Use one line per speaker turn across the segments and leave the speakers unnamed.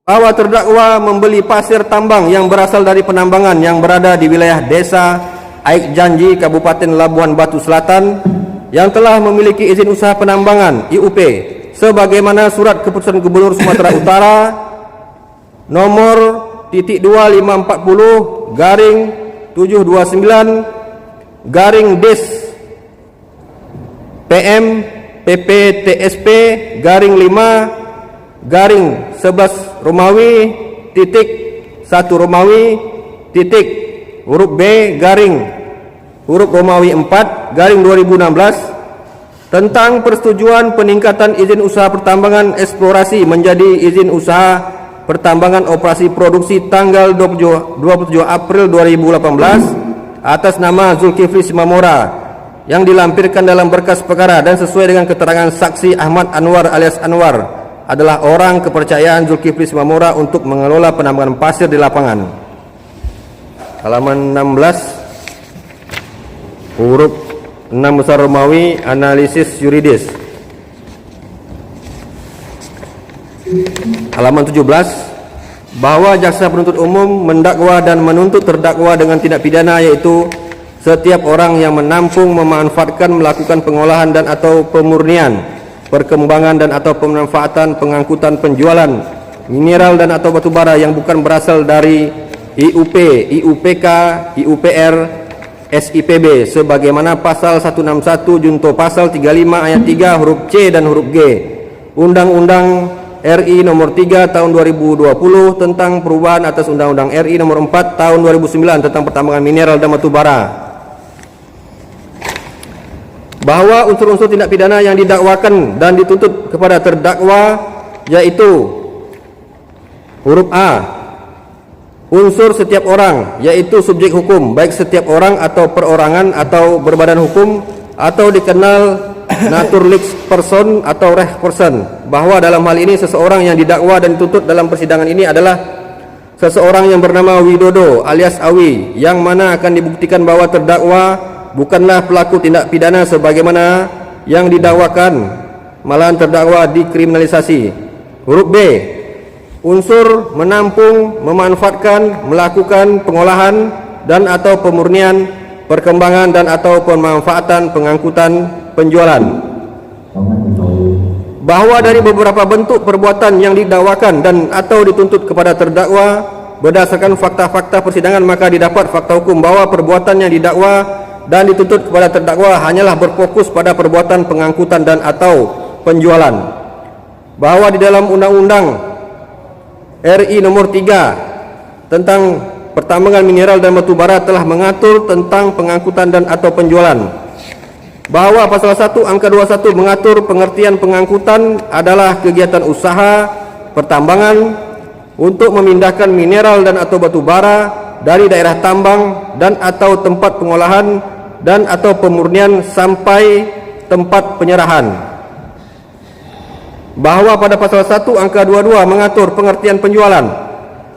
bahwa terdakwa membeli pasir tambang yang berasal dari penambangan yang berada di wilayah Desa Aik Janji, Kabupaten Labuhan Batu Selatan, yang telah memiliki izin usaha penambangan IUP sebagaimana surat keputusan Gubernur Sumatera Utara nomor .250/729 Des PM PPTSP /5 11 Romawi titik 1 Romawi titik huruf B huruf Romawi 4 2016 tentang persetujuan peningkatan izin usaha pertambangan eksplorasi menjadi izin usaha pertambangan operasi produksi tanggal 27 April 2018 atas nama Zulkifli Simamora yang dilampirkan dalam berkas perkara dan sesuai dengan keterangan saksi Ahmad Anwar alias Anwar adalah orang kepercayaan Zulkifli Simamora untuk mengelola penambangan pasir di lapangan. Halaman 16 huruf 6 besar Romawi, analisis yuridis. Halaman 17, bahwa jaksa penuntut umum mendakwa dan menuntut terdakwa dengan tindak pidana yaitu setiap orang yang menampung, memanfaatkan, melakukan pengolahan dan atau pemurnian, perkembangan dan atau pemanfaatan, pengangkutan, penjualan mineral dan atau batubara yang bukan berasal dari IUP, IUPK, IUPR, SIPB sebagaimana pasal 161 junto pasal 35 ayat 3 huruf C dan huruf G Undang-Undang RI nomor 3 tahun 2020 tentang perubahan atas Undang-Undang RI nomor 4 tahun 2009 tentang pertambangan mineral dan batubara. Bahwa unsur-unsur tindak pidana yang didakwakan dan dituntut kepada terdakwa yaitu huruf A, unsur setiap orang yaitu subjek hukum baik setiap orang atau perorangan atau berbadan hukum atau dikenal naturalized person atau reh person, bahwa dalam hal ini seseorang yang didakwa dan dituntut dalam persidangan ini adalah seseorang yang bernama Widodo alias Awi, yang mana akan dibuktikan bahwa terdakwa bukanlah pelaku tindak pidana sebagaimana yang didakwakan, malahan terdakwa dikriminalisasi. Huruf B, unsur menampung, memanfaatkan, melakukan pengolahan dan atau pemurnian, perkembangan dan atau pemanfaatan, pengangkutan, penjualan. Bahwa dari beberapa bentuk perbuatan yang didakwakan dan atau dituntut kepada terdakwa berdasarkan fakta-fakta persidangan, maka didapat fakta hukum bahwa perbuatan yang didakwa dan dituntut kepada terdakwa hanyalah berfokus pada perbuatan pengangkutan dan atau penjualan. Bahwa di dalam Undang-Undang RI nomor 3 tentang pertambangan mineral dan batubara telah mengatur tentang pengangkutan dan atau penjualan. Bahwa pasal 1 angka 21 mengatur pengertian pengangkutan adalah kegiatan usaha pertambangan untuk memindahkan mineral dan atau batubara dari daerah tambang dan atau tempat pengolahan dan atau pemurnian sampai tempat penyerahan. Bahwa pada pasal 1 angka 22 mengatur pengertian penjualan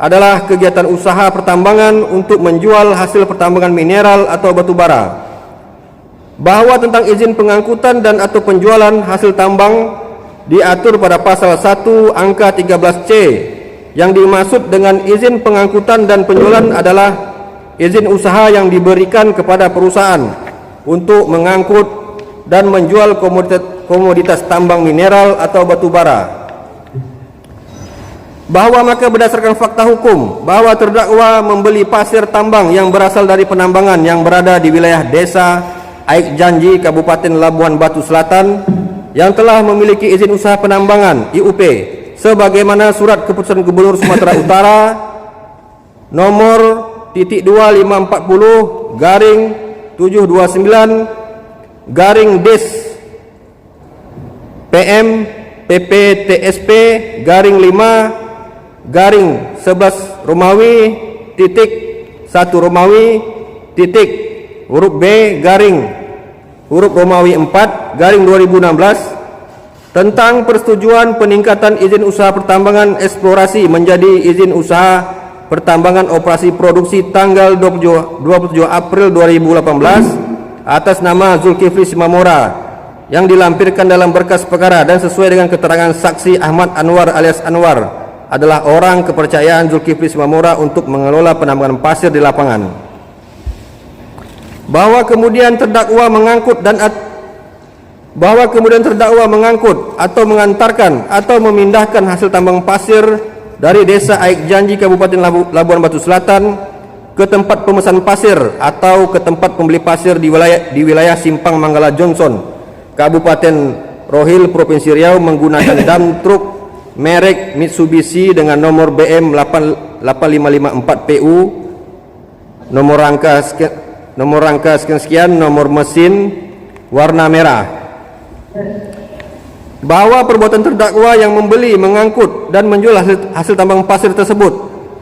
adalah kegiatan usaha pertambangan untuk menjual hasil pertambangan mineral atau batubara. Bahwa tentang izin pengangkutan dan atau penjualan hasil tambang diatur pada pasal 1 angka 13C, yang dimaksud dengan izin pengangkutan dan penjualan adalah izin usaha yang diberikan kepada perusahaan untuk mengangkut dan menjual komoditas tambang mineral atau batubara. Bahwa maka berdasarkan fakta hukum bahwa terdakwa membeli pasir tambang yang berasal dari penambangan yang berada di wilayah Desa Aik Janji, Kabupaten Labuhan Batu Selatan, yang telah memiliki izin usaha penambangan IUP sebagaimana surat keputusan Gubernur Sumatera Utara nomor .250/729 Des PM PPTSP /5 11 Romawi titik 1 Romawi titik huruf B huruf Romawi 4 2016 tentang persetujuan peningkatan izin usaha pertambangan eksplorasi menjadi izin usaha pertambangan operasi produksi tanggal 27 April 2018 atas nama Zulkifli Simamora yang dilampirkan dalam berkas perkara dan sesuai dengan keterangan saksi Ahmad Anwar alias Anwar adalah orang kepercayaan Zulkifli Simamora untuk mengelola penambangan pasir di lapangan. Bahwa kemudian terdakwa mengangkut atau mengantarkan atau memindahkan hasil tambang pasir dari Desa Aik Janji, Kabupaten Labuan Batu Selatan ke tempat pemesan pasir atau ke tempat pembeli pasir di wilayah Simpang Manggala Johnson, Kabupaten Rohil, Provinsi Riau menggunakan dam truk merek Mitsubishi dengan nomor BM 8554 PU, nomor rangka sekian, nomor mesin warna merah. Bahwa perbuatan terdakwa yang membeli, mengangkut dan menjual hasil tambang pasir tersebut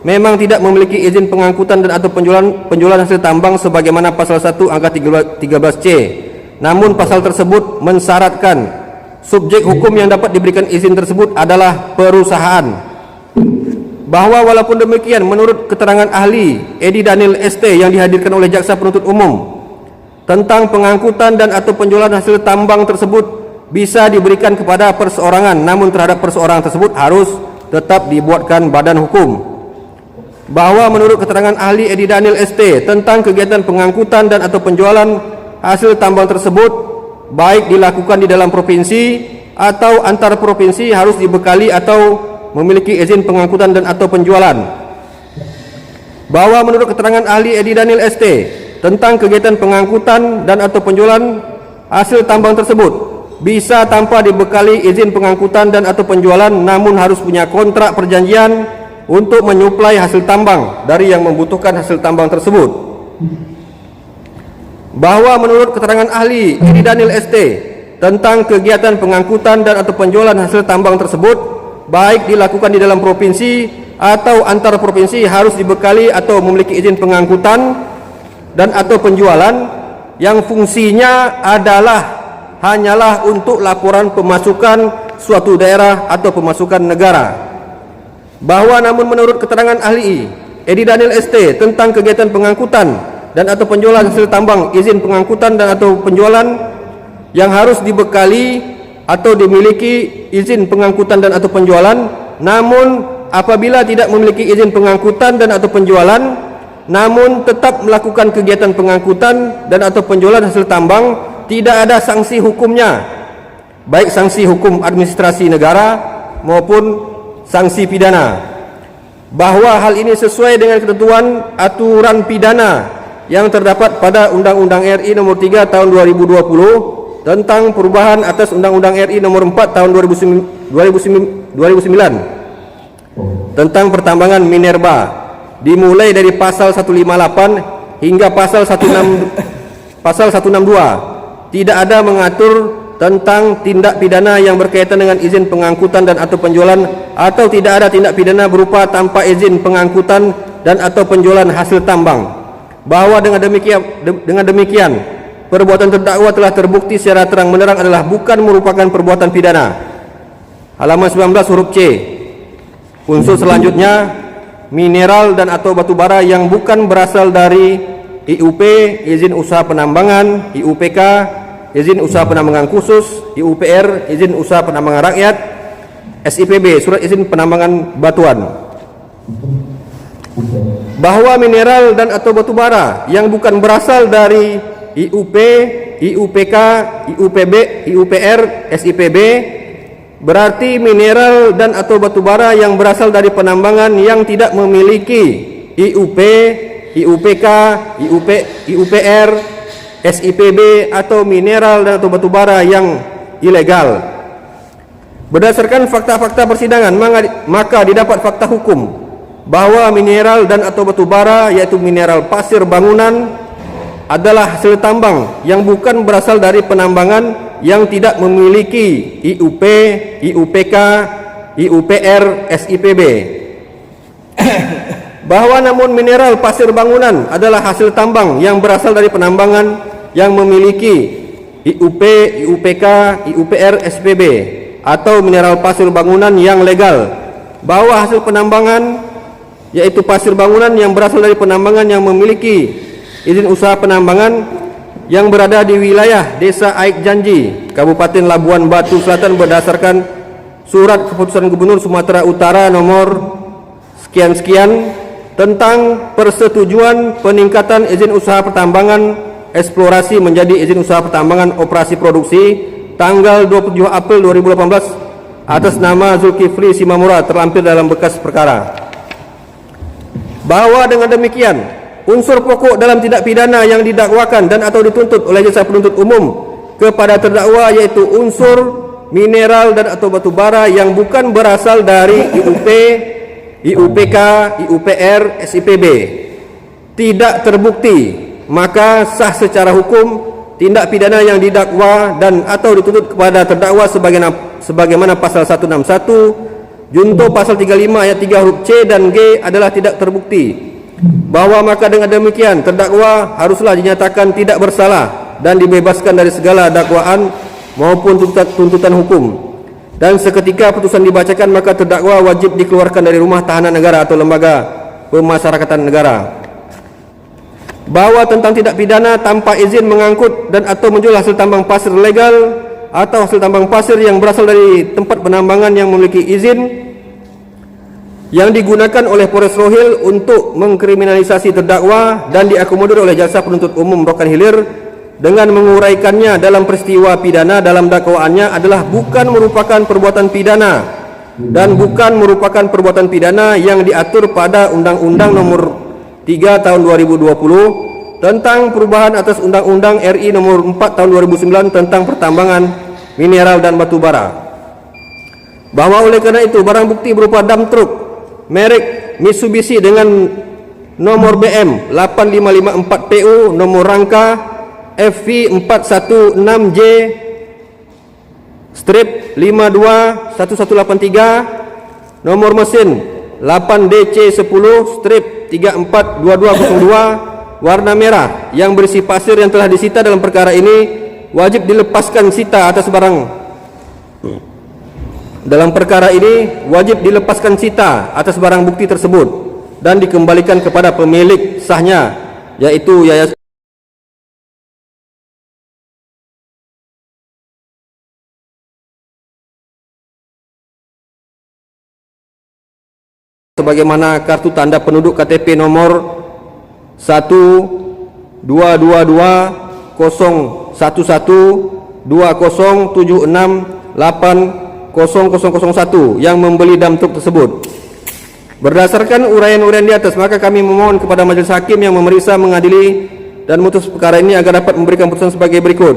memang tidak memiliki izin pengangkutan dan atau penjualan hasil tambang sebagaimana pasal 1 angka 13C. Namun pasal tersebut mensyaratkan subjek hukum yang dapat diberikan izin tersebut adalah perusahaan. Bahwa walaupun demikian, menurut keterangan ahli Edi Daniel ST yang dihadirkan oleh jaksa penuntut umum tentang pengangkutan dan atau penjualan hasil tambang tersebut bisa diberikan kepada perseorangan, namun terhadap perseorangan tersebut harus tetap dibuatkan badan hukum. Bahwa menurut keterangan ahli Edi Daniel ST tentang kegiatan pengangkutan dan atau penjualan hasil tambang tersebut baik dilakukan di dalam provinsi atau antar provinsi harus dibekali atau memiliki izin pengangkutan dan atau penjualan. Bahwa menurut keterangan ahli Edi Daniel ST tentang kegiatan pengangkutan dan atau penjualan hasil tambang tersebut bisa tanpa dibekali izin pengangkutan dan atau penjualan, namun harus punya kontrak perjanjian untuk menyuplai hasil tambang dari yang membutuhkan hasil tambang tersebut. Bahwa menurut keterangan ahli Edi Daniel ST tentang kegiatan pengangkutan dan atau penjualan hasil tambang tersebut baik dilakukan di dalam provinsi atau antar provinsi harus dibekali atau memiliki izin pengangkutan dan atau penjualan yang fungsinya hanyalah untuk laporan pemasukan suatu daerah atau pemasukan negara. Bahwa namun menurut keterangan ahli Edi Daniel ST tentang kegiatan pengangkutan dan atau penjualan hasil tambang, izin pengangkutan dan atau penjualan yang harus dibekali atau dimiliki izin pengangkutan dan atau penjualan, namun apabila tidak memiliki izin pengangkutan dan atau penjualan namun tetap melakukan kegiatan pengangkutan dan atau penjualan hasil tambang, tidak ada sanksi hukumnya, baik sanksi hukum administrasi negara maupun sanksi pidana. Bahwa hal ini sesuai dengan ketentuan aturan pidana yang terdapat pada Undang-Undang RI Nomor 3 Tahun 2020 tentang perubahan atas Undang-Undang RI Nomor 4 Tahun 2009 tentang pertambangan minerba, dimulai dari pasal 158 hingga pasal 162. Tidak ada mengatur tentang tindak pidana yang berkaitan dengan izin pengangkutan dan atau penjualan, atau tidak ada tindak pidana berupa tanpa izin pengangkutan dan atau penjualan hasil tambang. Bahwa dengan demikian perbuatan terdakwa telah terbukti secara terang-benderang adalah bukan merupakan perbuatan pidana. Halaman 19 huruf C. Unsur selanjutnya, mineral dan atau batu bara yang bukan berasal dari IUP, izin usaha penambangan, IUPK, izin usaha penambangan khusus, IUPR, izin usaha penambangan rakyat, SIPB, surat izin penambangan batuan. Bahwa mineral dan atau batu bara yang bukan berasal dari IUP, IUPK, IUPB, IUPR, SIPB berarti mineral dan atau batu bara yang berasal dari penambangan yang tidak memiliki IUP, IUPK, IUPR, SIPB atau mineral dan atau batu bara yang ilegal. Berdasarkan fakta-fakta persidangan, maka didapat fakta hukum bahwa mineral dan atau batu bara, yaitu mineral pasir bangunan, adalah hasil tambang yang bukan berasal dari penambangan yang tidak memiliki IUP, IUPK, IUPR, SIPB. Bahwa namun mineral pasir bangunan adalah hasil tambang yang berasal dari penambangan yang memiliki IUP, IUPK, IUPR, SIPB atau mineral pasir bangunan yang legal. Bahwa hasil penambangan yaitu pasir bangunan yang berasal dari penambangan yang memiliki izin usaha penambangan yang berada di wilayah Desa Aik Janji, Kabupaten Labuan Batu Selatan berdasarkan Surat Keputusan Gubernur Sumatera Utara nomor sekian-sekian tentang persetujuan peningkatan izin usaha pertambangan eksplorasi menjadi izin usaha pertambangan operasi produksi tanggal 27 April 2018 atas nama Zulkifli Simamura terlampir dalam berkas perkara. Bahwa dengan demikian, unsur pokok dalam tindak pidana yang didakwakan dan atau dituntut oleh jaksa penuntut umum kepada terdakwa yaitu unsur mineral dan atau batu bara yang bukan berasal dari IUP, IUPK, IUPR, SIPB tidak terbukti, maka sah secara hukum tindak pidana yang didakwa dan atau dituntut kepada terdakwa sebagaimana pasal 161 junto pasal 35 ayat 3 huruf C dan G adalah tidak terbukti, bahwa maka dengan demikian terdakwa haruslah dinyatakan tidak bersalah dan dibebaskan dari segala dakwaan maupun tuntutan hukum, dan seketika putusan dibacakan maka terdakwa wajib dikeluarkan dari rumah tahanan negara atau lembaga pemasyarakatan negara. Bahwa tentang tindak pidana tanpa izin mengangkut dan atau menjual hasil tambang pasir legal atau hasil tambang pasir yang berasal dari tempat penambangan yang memiliki izin yang digunakan oleh Polres Rohil untuk mengkriminalisasi terdakwa dan diakomodir oleh jaksa penuntut umum Rokan Hilir dengan menguraikannya dalam peristiwa pidana dalam dakwaannya adalah bukan merupakan perbuatan pidana dan bukan merupakan perbuatan pidana yang diatur pada Undang-Undang Nomor 3 Tahun 2020 tentang perubahan atas Undang-Undang RI Nomor 4 Tahun 2009 tentang pertambangan mineral dan batu bara. Bahwa oleh karena itu barang bukti berupa dump truck merek Mitsubishi dengan nomor BM 8554 PU nomor rangka FV416J strip 521183 nomor mesin 8DC10 strip 342202 warna merah yang berisi pasir yang telah disita dalam perkara ini wajib dilepaskan sita atas barang bukti tersebut dan dikembalikan kepada pemilik sahnya yaitu yayasan sebagaimana kartu tanda penduduk KTP nomor 122201176800001 yang membeli dump truck tersebut. Berdasarkan uraian-uraian di atas, maka kami memohon kepada majelis hakim yang memeriksa, mengadili dan memutus perkara ini agar dapat memberikan putusan sebagai berikut.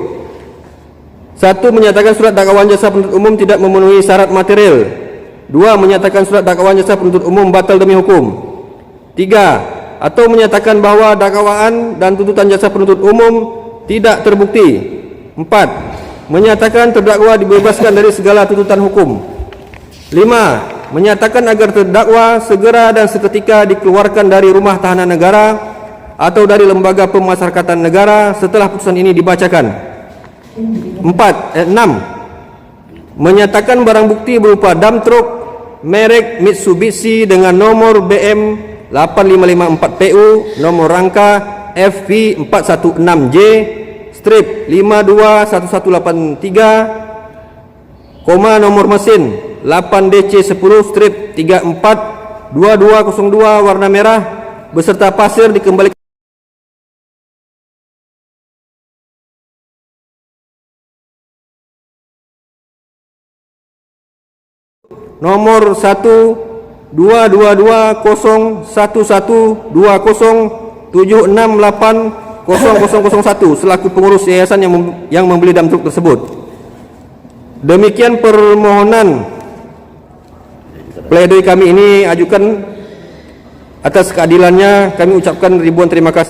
1. Menyatakan surat dakwaan jaksa penuntut umum tidak memenuhi syarat material. 2. Menyatakan surat dakwaan jaksa penuntut umum batal demi hukum. 3. Atau menyatakan bahwa dakwaan dan tuntutan jaksa penuntut umum tidak terbukti. 4. Menyatakan terdakwa dibebaskan dari segala tuntutan hukum. 5. Menyatakan agar terdakwa segera dan seketika dikeluarkan dari rumah tahanan negara atau dari lembaga pemasyarakatan negara setelah putusan ini dibacakan. 6. Menyatakan barang bukti berupa dump truck merek Mitsubishi dengan nomor BM 8554 PU nomor rangka FV416J strip 521183, nomor mesin 8DC10 strip 342202 warna merah beserta pasir dikembalikan nomor 122011207680001 selaku pengurus yayasan yang membeli dump truck tersebut. Demikian permohonan pledoi kami ini ajukan atas keadilannya. Kami ucapkan ribuan terima kasih.